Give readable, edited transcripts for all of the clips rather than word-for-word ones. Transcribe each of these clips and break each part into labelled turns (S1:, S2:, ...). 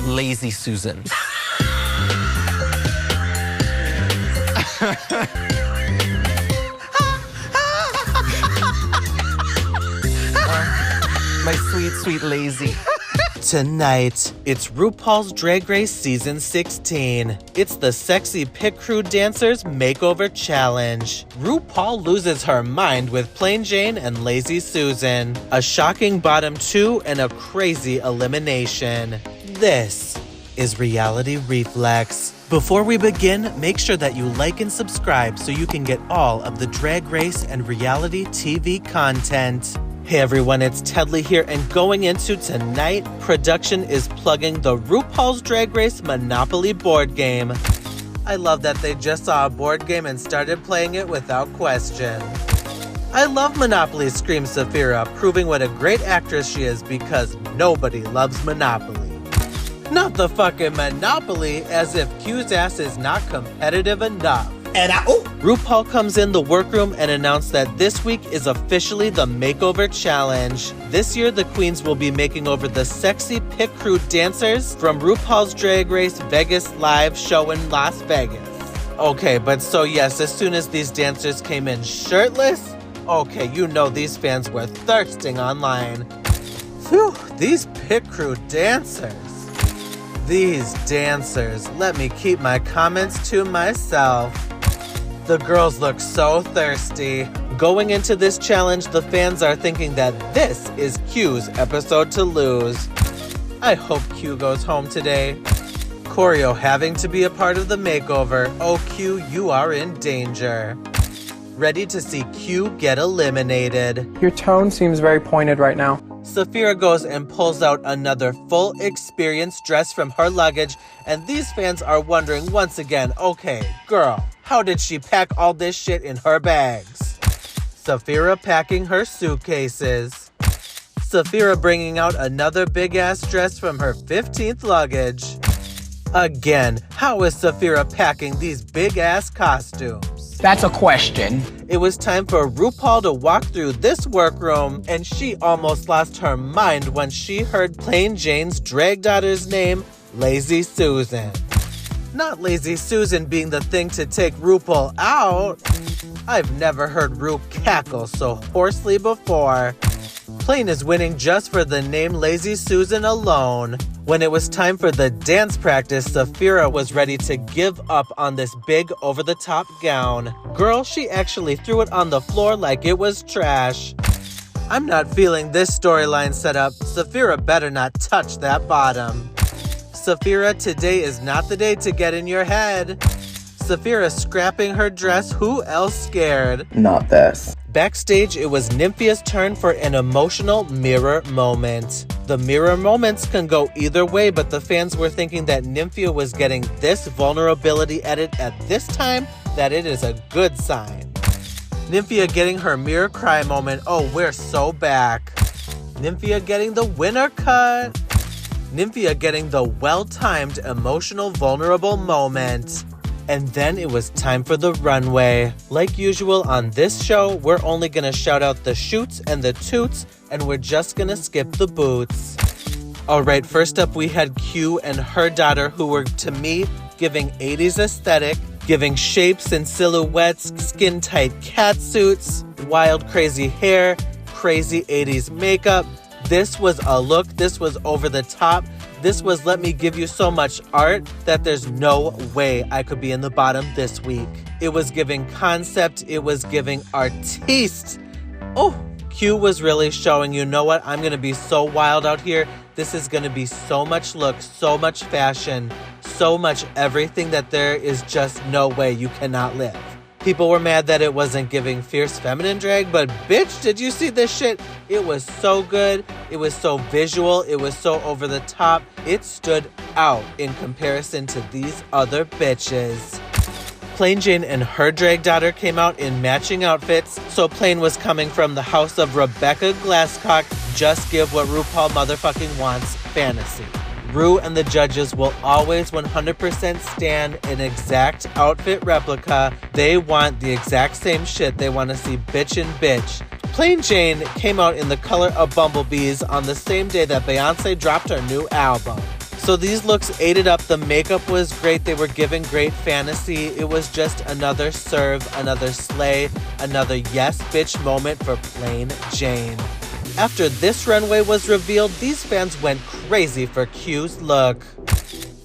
S1: Lazy Susan. My sweet, sweet lazy. Tonight, it's RuPaul's Drag Race Season 16. It's the Sexy Pit Crew Dancers Makeover Challenge. RuPaul loses her mind with Plain Jane and Lazy Susan, a shocking bottom two, and a crazy elimination. This is Reality Reflex. Before we begin, make sure that you like and subscribe so you can get all of the Drag Race and reality TV content. Hey everyone, it's Tedley here, and going into tonight, production is plugging the RuPaul's Drag Race Monopoly board game. I love that they just saw a board game and started playing it without question. I love Monopoly, screams Sapphira, proving what a great actress she is because nobody loves Monopoly. Not the fucking Monopoly, as if Q's ass is not competitive enough. RuPaul comes in the workroom and announced that this week is officially the Makeover Challenge. This year, the queens will be making over the Sexy Pit Crew Dancers from RuPaul's Drag Race Vegas live show in Las Vegas. Okay, but so yes, as soon as these dancers came in shirtless, okay, you know these fans were thirsting online. Phew, these Pit Crew dancers. These dancers, let me keep my comments to myself. The girls look so thirsty. Going into this challenge, the fans are thinking that this is Q's episode to lose. I hope Q goes home today. Choreo having to be a part of the makeover. Oh, Q, you are in danger. Ready to see Q get eliminated.
S2: Your tone seems very pointed right now.
S1: Sapphira goes and pulls out another full experience dress from her luggage, and these fans are wondering once again, okay, girl, how did she pack all this shit in her bags? Sapphira packing her suitcases. Sapphira bringing out another big-ass dress from her 15th luggage. Again, how is Sapphira packing these big-ass costumes?
S2: That's a question.
S1: It was time for RuPaul to walk through this workroom, and she almost lost her mind when she heard Plain Jane's drag daughter's name, Lazy Susan. Not Lazy Susan being the thing to take RuPaul out. I've never heard Ru cackle so hoarsely before. Plain is winning just for the name Lazy Susan alone. When it was time for the dance practice, Sapphira was ready to give up on this big over-the-top gown. Girl, she actually threw it on the floor like it was trash. I'm not feeling this storyline setup. Sapphira better not touch that bottom. Sapphira, today is not the day to get in your head. Sapphira scrapping her dress, who else scared?
S2: Not this.
S1: Backstage, it was Nymphia's turn for an emotional mirror moment. The mirror moments can go either way, but the fans were thinking that Nymphia was getting this vulnerability edit at this time, that it is a good sign. Nymphia getting her mirror cry moment, oh, we're so back. Nymphia getting the winner cut. Nymphia getting the well-timed emotional vulnerable moment. And then it was time for the runway. Like usual on this show, we're only gonna shout out the shoots and the toots, and we're just gonna skip the boots. Alright, first up we had Q and her daughter, who were, to me, giving 80s aesthetic, giving shapes and silhouettes, skin-tight catsuits, wild crazy hair, crazy 80s makeup. This was a look, this was over the top. This was let me give you so much art that there's no way I could be in the bottom this week. It was giving concept, it was giving artiste. Oh, Q was really showing, you know what, I'm gonna be so wild out here. This is gonna be so much look, so much fashion, so much everything that there is just no way you cannot live. People were mad that it wasn't giving fierce feminine drag, but bitch, did you see this shit? It was so good. It was so visual. It was so over the top. It stood out in comparison to these other bitches. Plain Jane and her drag daughter came out in matching outfits, so Plain was coming from the house of Rebecca Glasscock, just give what RuPaul motherfucking wants fantasy. Ru and the judges will always 100% stand an exact outfit replica. They want the exact same shit. They want to see bitch and bitch. Plain Jane came out in the color of bumblebees on the same day that Beyonce dropped her new album. So these looks ate it up. The makeup was great. They were giving great fantasy. It was just another serve, another slay, another yes bitch moment for plain Jane. After this runway was revealed, these fans went crazy for Q's look.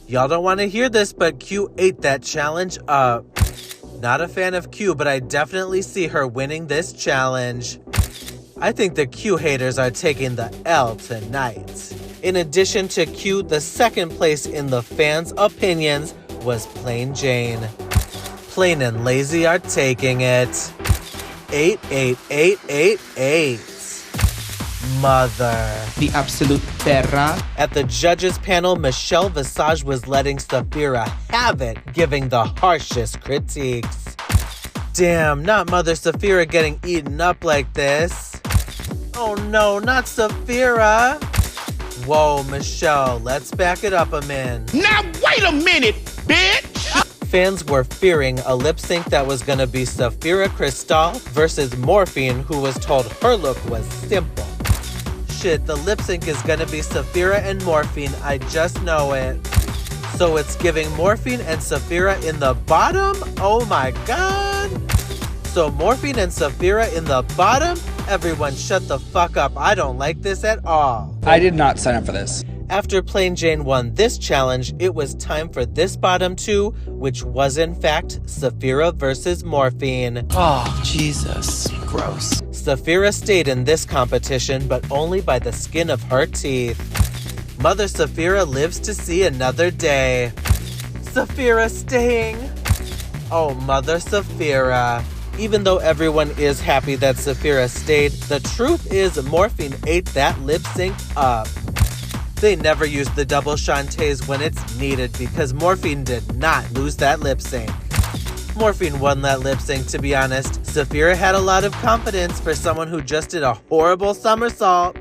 S1: Y'all don't want to hear this, but Q ate that challenge up. Not a fan of Q, but I definitely see her winning this challenge. I think the Q haters are taking the L tonight. In addition to Q, the second place in the fans' opinions was Plain Jane. Plain and Lazy are taking it. 8, 8, 8, 8, 8. Mother.
S3: The absolute terra.
S1: At the judges panel, Michelle Visage was letting Sapphira have it, giving the harshest critiques. Damn, not Mother Sapphira getting eaten up like this. Oh no, not Sapphira. Whoa, Michelle, let's back it up a min.
S4: Now wait a minute, bitch!
S1: Fans were fearing a lip sync that was gonna be Sapphira Crystal versus Morphine, who was told her look was simple. Shit, the lip sync is gonna be Sapphira and Morphine, I just know it. So it's giving Morphine and Sapphira in the bottom? Oh my god! So Morphine and Sapphira in the bottom? Everyone shut the fuck up, I don't like this at all.
S3: I did not sign up for this.
S1: After Plain Jane won this challenge, it was time for this bottom two, which was in fact Sapphira versus Morphine.
S2: Oh, Jesus. Gross.
S1: Sapphira stayed in this competition, but only by the skin of her teeth. Mother Sapphira lives to see another day. Sapphira staying. Oh, Mother Sapphira. Even though everyone is happy that Sapphira stayed, the truth is Morphine ate that lip sync up. They never use the double shantays when it's needed because Morphine did not lose that lip sync. Morphine won that lip sync, to be honest. Sapphira had a lot of confidence for someone who just did a horrible somersault.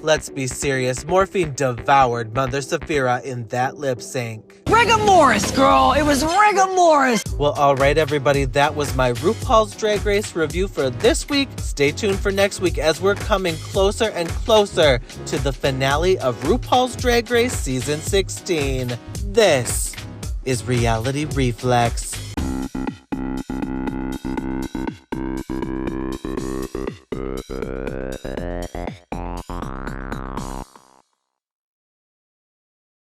S1: Let's be serious, Morphine devoured Mother Sapphira in that lip sync.
S5: Rigor Morris, girl. It was rigor Morris.
S1: Well, alright everybody, that was my RuPaul's Drag Race review for this week. Stay tuned for next week as we're coming closer and closer to the finale of RuPaul's Drag Race Season 16. This is Reality Reflex.